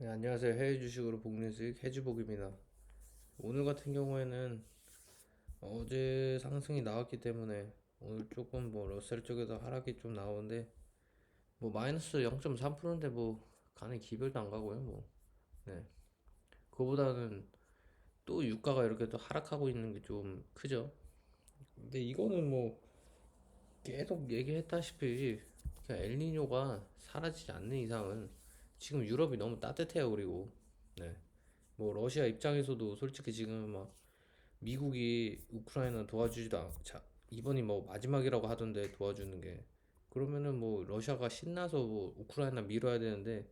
네, 안녕하세요. 해외 주식으로 복리 수익 해주복입니다. 오늘 같은 경우에는 어제 상승이 나왔기 때문에 오늘 조금 뭐 러셀 쪽에서 하락이 좀 나오는데 뭐 마이너스 0.3%인데 뭐 가는 기별도 안 가고요. 뭐 네. 그거보다는 또 유가가 이렇게 또 하락하고 있는 게 좀 크죠. 근데 이거는 뭐 계속 얘기했다시피 그냥 엘니뇨가 사라지지 않는 이상은 지금 유럽이 너무 따뜻해요. 그리고 네. 뭐 러시아 입장에서도 솔직히 지금 막 미국이 우크라이나 도와주지도 않고 이번이 뭐 마지막이라고 하던데 도와주는 게 그러면은 뭐 러시아가 신나서 뭐 우크라이나 밀어야 되는데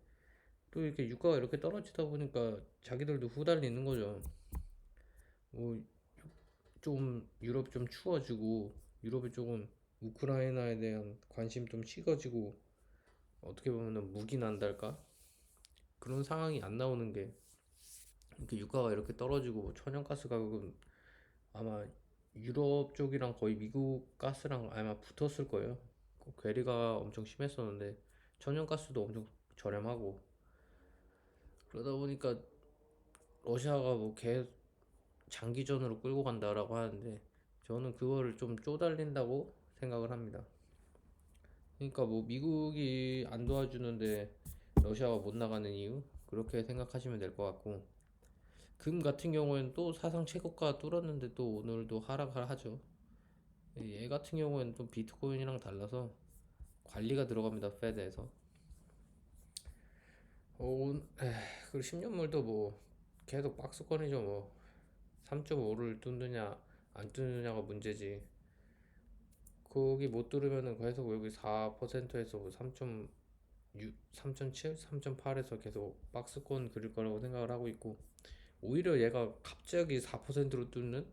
또 이렇게 유가가 이렇게 떨어지다 보니까 자기들도 후달리는 거죠. 뭐 좀 유럽 좀 추워지고 유럽이 조금 우크라이나에 대한 관심 좀 식어지고 어떻게 보면은 무기 난달까 그런 상황이 안 나오는 게 이렇게 유가가 이렇게 떨어지고 뭐 천연가스 가격은 아마 유럽 쪽이랑 거의 미국 가스랑 아마 붙었을 거예요. 그 괴리가 엄청 심했었는데 천연가스도 엄청 저렴하고 그러다 보니까 러시아가 뭐 계속 장기전으로 끌고 간다라고 하는데 저는 그거를 좀 쪼달린다고 생각을 합니다. 그러니까 뭐 미국이 안 도와주는데 러시아가 못 나가는 이유 그렇게 생각하시면 될 것 같고 금 같은 경우에는 또 사상 최고가 뚫었는데 또 오늘도 하락을 하죠. 얘 같은 경우에는 좀 비트코인이랑 달라서 관리가 들어갑니다. 페드에서. 그리고 10년물도 뭐 계속 박스권이죠. 뭐 3.5를 뚫느냐 안 뚫느냐가 문제지. 거기 못 뚫으면은 계속 여기 4%에서 3.6, 3.7, 3.8에서 계속 박스권 그릴 거라고 생각을 하고 있고 오히려 얘가 갑자기 4%로 뚫는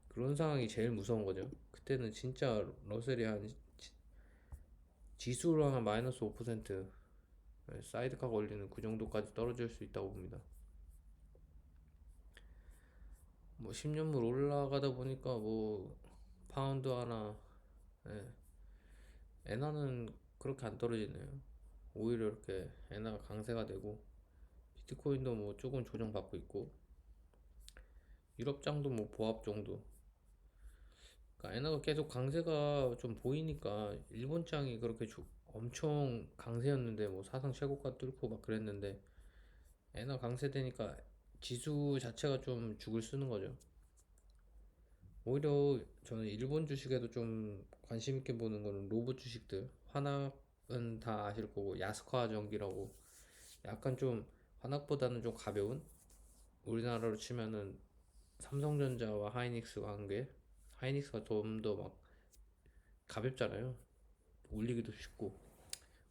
그런 상황이 제일 무서운 거죠. 그때는 진짜 러셀이 한 지수로 한 마이너스 5% 사이드카 걸리는 그 정도까지 떨어질 수 있다고 봅니다. 뭐 10년물 올라가다 보니까 뭐 파운드 하나, 예, 엔화는 그렇게 안 떨어지네요. 오히려 이렇게 엔화가 강세가 되고 비트코인도 뭐 조금 조정받고 있고 유럽장도 뭐 보합 정도. 그러니까 엔화가 계속 강세가 좀 보이니까 일본장이 그렇게 엄청 강세였는데 뭐 사상 최고가 뚫고 막 그랬는데 엔화 강세되니까 지수 자체가 좀 죽을 쓰는 거죠. 오히려 저는 일본 주식에도 좀 관심 있게 보는 거는 로봇 주식들. 화학은 다 아실 거고 야스카 전기라고 약간 좀 화학보다는 좀 가벼운 우리나라로 치면은 삼성전자와 하이닉스가 한 게 하이닉스가 좀 더 막 가볍잖아요. 올리기도 쉽고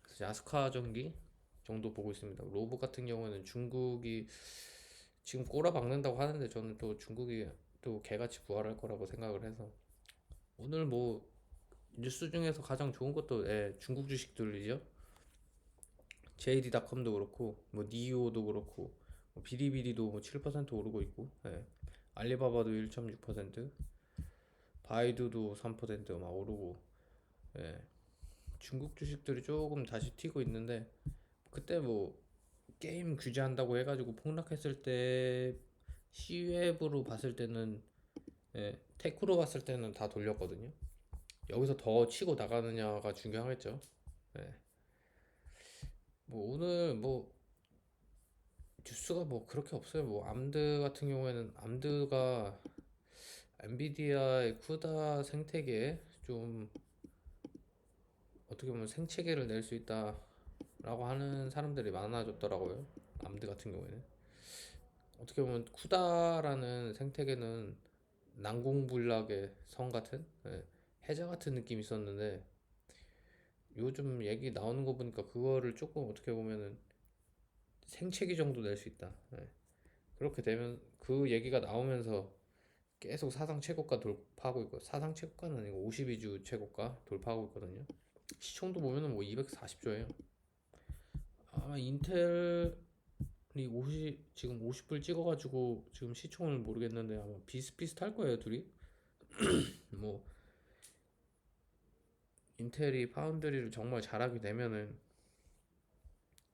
그래서 야스카 전기 정도 보고 있습니다. 로봇 같은 경우는 중국이 지금 꼬라박는다고 하는데 저는 또 중국이 또 개같이 부활할 거라고 생각을 해서 오늘 뭐 뉴스 중에서 가장 좋은 것도 중국 주식들이죠. JD.com도 그렇고 뭐 니오도 그렇고 뭐 비리비리도 뭐 7% 오르고 있고 알리바바도 1.6% 바이두도 3%막 오르고 예. 중국 주식들이 조금 다시 튀고 있는데 그때 뭐 게임 규제한다고 해가지고 폭락했을 때 C웹으로 봤을 때는 테크로 봤을 때는 다 돌렸거든요. 여기서 더 치고 나가느냐가 중요하겠죠. 예. 뭐 오늘 뭐 뉴스가 뭐 그렇게 없어요. 뭐 암드 같은 경우에는 암드가 엔비디아의 쿠다 생태계에 좀 어떻게 보면 생채계를 낼 수 있다라고 하는 사람들이 많아졌더라고요. 암드 같은 경우에는 어떻게 보면 쿠다라는 생태계는 난공불락의 성 같은 해저 같은 느낌이 있었는데 요즘 얘기 나오는 거 보니까 그거를 조금 어떻게 보면은 생채기 정도 낼 수 있다. 그렇게 되면 그 얘기가 나오면서 계속 사상 최고가 돌파하고 있고 사상 최고가는 아니고 52주 최고가 돌파하고 있거든요. 시총도 보면은 뭐 240조예요. 아마 인텔이 50 지금 50불 찍어가지고 지금 시총을 모르겠는데 아마 비슷비슷할 거예요 둘이. 뭐 인텔이 파운드리를 정말 잘하게 되면은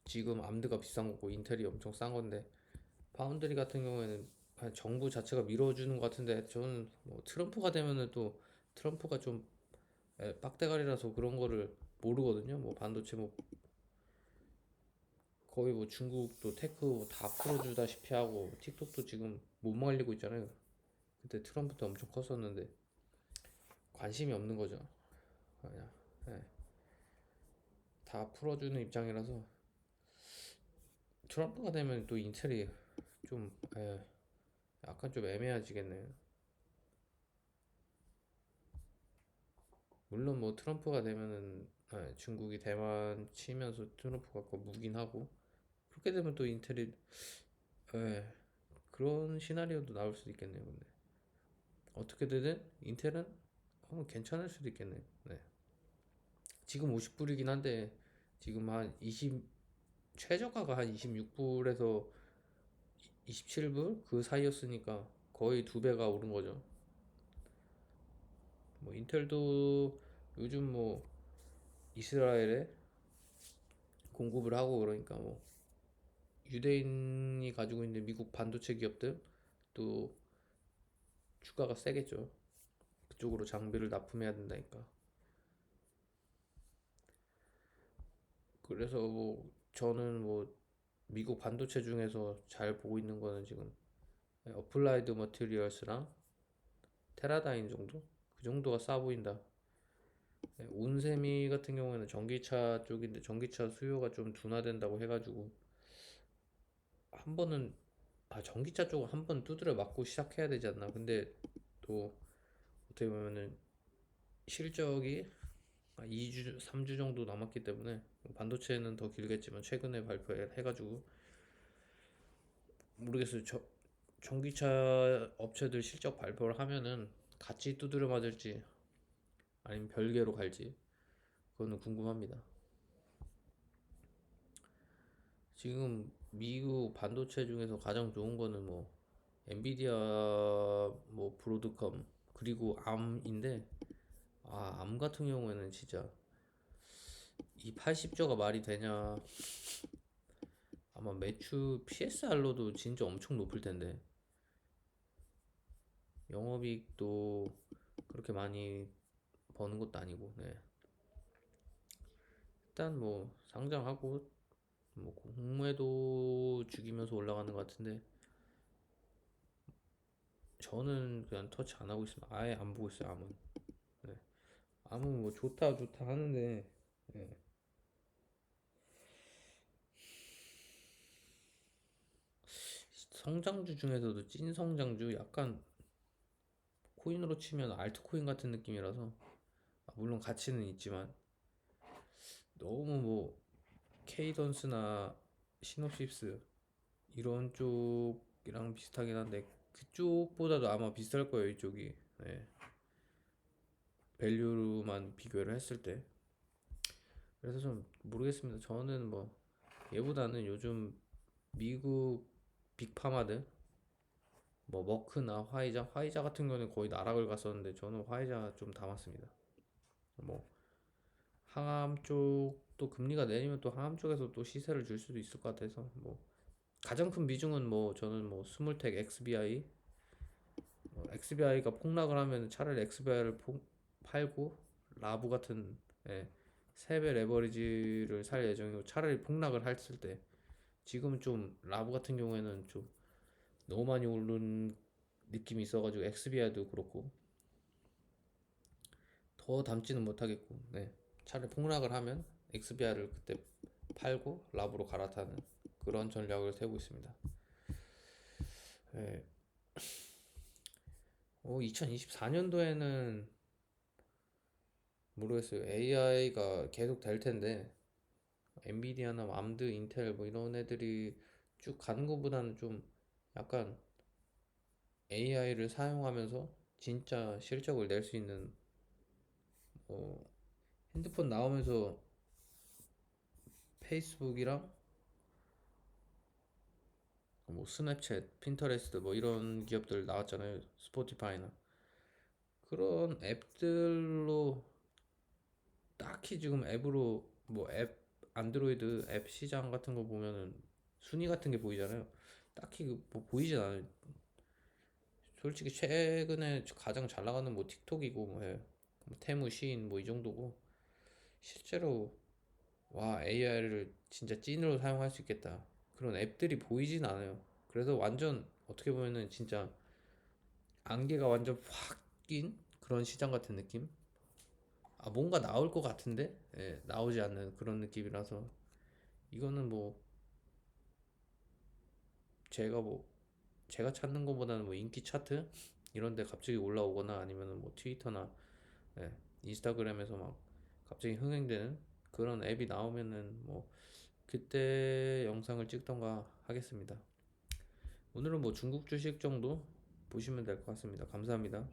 지금 암드가 비싼 거고 인텔이 엄청 싼 건데 파운드리 같은 경우에는 그냥 정부 자체가 밀어주는 것 같은데 저는 뭐 트럼프가 되면은 또 트럼프가 좀 빡대가리라서 그런 거를 모르거든요. 뭐 반도체 뭐 거의 뭐 중국도 테크 뭐다 풀어주다시피 하고 틱톡도 지금 못 말리고 있잖아요. 그때 트럼프 때 엄청 컸었는데 관심이 없는 거죠. 그냥 예, 다 풀어주는 입장이라서 트럼프가 되면 또 인텔이 좀 약간 좀 애매해지겠네요. 물론 뭐 트럼프가 되면은 중국이 대만 치면서 트럼프가 그거 무긴 하고 그렇게 되면 또 인텔이 예, 그런 시나리오도 나올 수도 있겠네요. 근데 어떻게 되든 인텔은 괜찮을 수도 있겠네요. 네. 지금 50불이긴 한데 지금 한 20, 최저가가 한 26불에서 27불 그 사이였으니까 거의 두 배가 오른 거죠. 뭐 인텔도 요즘 뭐 이스라엘에 공급을 하고 그러니까 뭐 유대인이 가지고 있는 미국 반도체 기업들 또 주가가 세겠죠. 그쪽으로 장비를 납품해야 된다니까. 그래서 뭐 저는 뭐 미국 반도체 중에서 잘 보고 있는 거는 지금 어플라이드 머티리얼스랑 테라다인 정도? 그 정도가 싸 보인다. 온세미 같은 경우에는 전기차 쪽인데 전기차 수요가 좀 둔화된다고 해가지고 한 번은 전기차 쪽은 한 번 두드려 맞고 시작해야 되지 않나. 근데 또 어떻게 보면은 실적이 2주, 3주 정도 남았기 때문에 반도체는 더 길겠지만 최근에 발표해가지고 모르겠어요. 전기차 업체들 실적 발표를 하면은 같이 두드려 맞을지 아니면 별개로 갈지 그거는 궁금합니다. 지금 미국 반도체 중에서 가장 좋은 거는 뭐 엔비디아 뭐 브로드컴 그리고 암인데 암 같은 경우에는 진짜 이 80조가 말이 되냐. 아마 매출 PSR로도 진짜 엄청 높을 텐데 영업이익도 그렇게 많이 버는 것도 아니고 네. 일단 뭐 상장하고 뭐 공매도 죽이면서 올라가는 것 같은데 저는 그냥 터치 안 하고 있으면 아예 안 보고 있어요. 암은 네. 암은 뭐 좋다 좋다 하는데 네. 성장주 중에서도 찐 성장주 약간 코인으로 치면 알트코인 같은 느낌이라서 물론 가치는 있지만 너무 뭐 케이던스나 시놉시스 이런 쪽이랑 비슷하긴 한데 그쪽보다도 아마 비쌀 거예요 이쪽이. 네. 밸류로만 비교를 했을 때 그래서 좀 모르겠습니다. 저는 뭐 얘보다는 요즘 미국 빅파마들 뭐 머크나 화이자 같은 경우는 거의 나락을 갔었는데 저는 화이자 좀 담았습니다. 뭐 항암 쪽도 금리가 내리면 또 항암 쪽에서 또 시세를 줄 수도 있을 것 같아서 뭐 가장 큰 비중은 뭐 저는 뭐 스물텍 XBI XBI가 폭락을 하면 차라리 XBI를 팔고 라부 같은 예, 3배 레버리지를 살 예정이고 차라리 폭락을 했을 때 지금 좀 라부 같은 경우에는 좀 너무 많이 오른 느낌이 있어가지고 XBI도 그렇고 더 담지는 못하겠고 네. 차라리 폭락을 하면 XBI를 그때 팔고 라부로 갈아타는 그런 전략을 세우고 있습니다. 네. 2024년도에는 모르겠어요. AI가 계속 될 텐데 엔비디아나 뭐 암드, 인텔 뭐 이런 애들이 쭉 가는 것보다는 좀 약간 AI를 사용하면서 진짜 실적을 낼 수 있는 뭐 핸드폰 나오면서 페이스북이랑 뭐 스냅챗, 핀터레스트 뭐 이런 기업들 나왔잖아요. 스포티파이나 그런 앱들로 딱히 지금 앱으로 뭐 앱 안드로이드 앱 시장 같은 거 보면은 순위 같은 게 보이잖아요. 딱히 뭐 보이진 않아요. 솔직히 최근에 가장 잘 나가는 뭐 틱톡이고 뭐, 뭐 테무, 시인 뭐 이 정도고 실제로 와 AI를 진짜 찐으로 사용할 수 있겠다 그런 앱들이 보이진 않아요. 그래서 완전 어떻게 보면은 진짜 안개가 완전 확 낀 그런 시장 같은 느낌? 아 뭔가 나올 것 같은데 나오지 않는 그런 느낌이라서 이거는 뭐 제가 뭐 제가 찾는 것보다는 뭐 인기 차트 이런 데 갑자기 올라오거나 아니면은 뭐 트위터나 예, 인스타그램에서 막 갑자기 흥행되는 그런 앱이 나오면은 뭐 그때 영상을 찍던가 하겠습니다. 오늘은 뭐 중국 주식 정도 보시면 될 것 같습니다. 감사합니다.